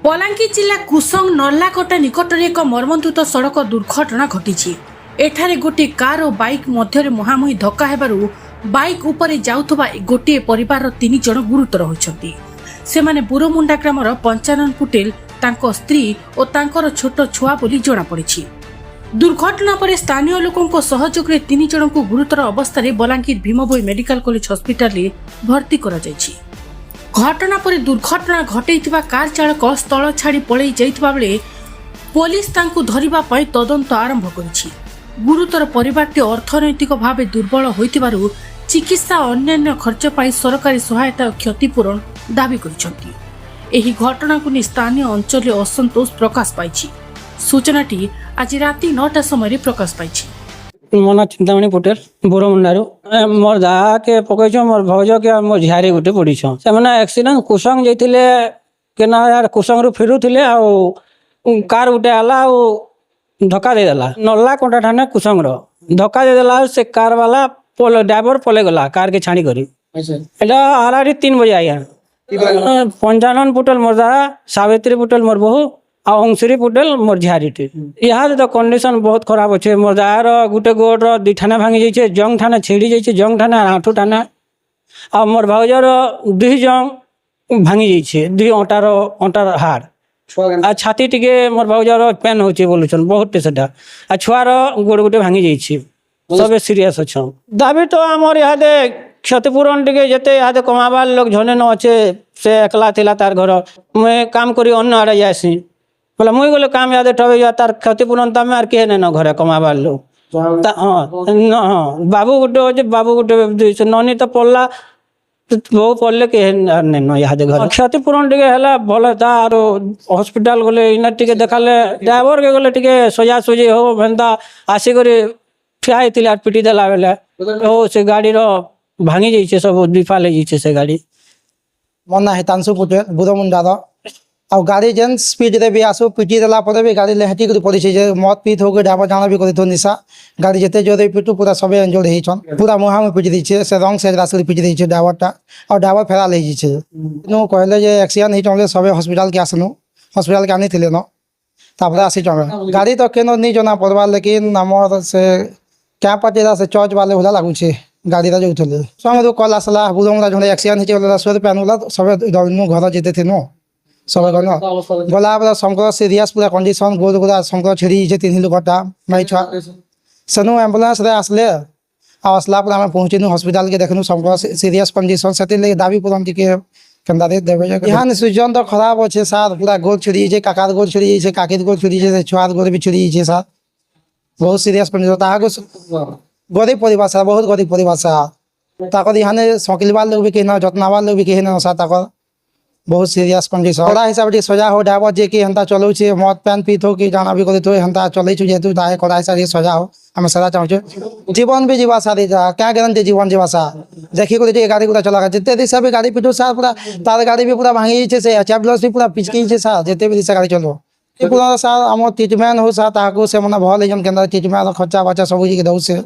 बलांगीर जिला कुसंग नर्लाकोटा निकट में एक मर्मन्तुत सड़क दुर्घटना घटी। एठारे गोटे कार और बाइक मध्य मुहांमुही धक्का हेबारु बाइक उपरे जाउथबा गोटे परिवार 3 जन गुरुतर होइछन्ति। सेमाने बुरोमुंडा ग्रामर 55 पुटेल तांको स्त्री और तांकर छोट छुआ बोली जणा पड़िछि। दुर्घटना पर स्थानीय लोकों सहयोग 3 जन को गुरुतर अवस्था बलांगीर भीमभोई मेडिकल कॉलेज हॉस्पिटल में भर्ती करा जायछि। घटना पर दुर्घटना घटैथिबा कार चालक स्थल छाड़ी पळै जाइथिबा बेले पुलिस तांकु धरिबा पई तदंत आरंभ करिछि। गुरुतर परिवारटी अर्थनैतिक भाव दुर्बल होइथिबारु चिकित्सा अन्यान्य खर्च पाई सरकारी सहायता और क्षतिपूरण दाबी करिसंति। एही घटना को नि स्थानीय अंचल असंतोष प्रकाश पाइछि। सूचनाटी आज राति 9टा समय प्रकाश पाइछि। मोना चिंतामणि पटेल बुरोमुंडारू मोर दा के पकईछ मोर भौज के मोर झियारी गोटे पड़ीछ से एक्सीडेंट कुसंग जाइथिले केना यार कुसंग रु फेरुथिले आ कार गोटे आला आ धक्का दे देला नल्ला कोटा ठाने कुसंग रो धक्का दे देला से कार वाला ड्राइवर पले गला कार के छाणी करी एटा आरारी 3 बजे आया 55 पुटल मोर दा सावित्री पुटल मोर बहु आ अंशुरी पुटेल मोर झियारीटे यहाँ तो कंडीशन बहुत खराब अच्छे मोर दार गोटे गोड़ दी ठाना भांगी जाइए जंग ठाना छेड़ी जाइए जंग ठाना आठू ठाना आ मोर भाउजर 2 जंग भांगी जाइए 2 अंटार हाड़ आ छाती टिके मोर भाउजर पेन होचे बोलुछन बहुत सेटा आ छुआर गोड़ गोटे भांगी जाइए सब सीरियस अच्छा दाबी तो आमर इहादे क्षतिपूरण टिके जेते इहादे कमाबार लोग झने न अच्छे से एकला थिला तार घर मैं काम करी अन्न आड़े जाएसी बोला मुई गले काम याद ठबे जा तार क्षतिपूरण तमे आर के न घरे कमाबार लोग हाँ बाबू गोटे बाबू गोटे ननी तो पड़ला बहु पड़ले के न याद घर क्षतिपूरण टिके हला भल था आरो हॉस्पिटल गले इना टिके देखाले ड्राइवर के गले टिके सजा सुजी हो भेंता आसी करे ठिया हेतिला पिटी देला बेले हो से गाड़ी रो भांगी जाइछे सब दिफाले जाइछे से गाड़ी मना हितांशु पुटेल बुरोमुंडा आ गाड़ी जेन स्पीड रे भी आसो पिटी देला पर भी गाड़ी लेहटी कर पड़ी जे मद पीत हो के ड्राइवर जाना भी करी तो निशा गाड़ी जेते जोरे पिटू पूरा सबे एंजोर हे छन पूरा मुहा में पिटी दी छे से रंग से रास्ते पिटी दी छे ड्राइवरटा और ड्राइवर फेरा ले जी छे नो कहले जे एक्सीडेंट हे टले सबे हॉस्पिटल के आसनु हॉस्पिटल के आनी थिले न तापर आसी टमे गाड़ी तो केनो नहीं जना पड़वा लेकिन हमर से क्या पटेला से चर्च वाले होला लागु छे गाड़ी रा जो उठले संग तो कल आसला बुदोंगला जने एक्सीडेंट हे चला सो पे अनुला सबे दौनु घर जेते थे नो सब गला पूरा शंकर सीरियस पूरा कंडीशन गोद गोदा शंकर छेड़ी जे 3 लोगटा माई छुआ सनु एम्बुलेंस रे आसले आसला पर हम पहुंचेनु हॉस्पिटल के देखनु शंकर सीरियस कंडीशन सेते ले दाबी पूरन के केंदा दे देबे यहाँ सिचुएशन तो खराब होछे साथ पूरा गोद छेड़ी जे काकार गोद छेड़ी जे काकीर गोद छेड़ी जे छुआर गोद भी छेड़ी जे साथ बहुत सीरियस कंडीशन ता गरीब परिवार सा बहुत गरीब परिवार सा ताको यहाँ सकिलवार लोग भी केना जतनावार लोग भी केना सा ताको बहुत सीरियस कंडीशन बड़ा हिसाब से सजा हो ड्राइवर जे कि हंता चलौ छे मद पान पीत हो कि जाना भी करे तो हंता चलै छु जेतु दाए कड़ा हिसाब से सजा हो हम सजा चाहू छे जीवन भी जीवा सारी जा क्या गारंटी जीवन जीवा सा देखि को जे गाड़ी पूरा चला जेते दिशा भी गाड़ी पिटो सा पूरा तार गाड़ी भी पूरा भांगी छे से एचएफडब्ल्यूएस भी पूरा पिचकी छे सा जेते भी दिशा गाड़ी चलो पूरा सा हम ट्रीटमेंट हो सा ताको से मना भल जन केंद्र ट्रीटमेंट खर्चा बच्चा सब के दउ से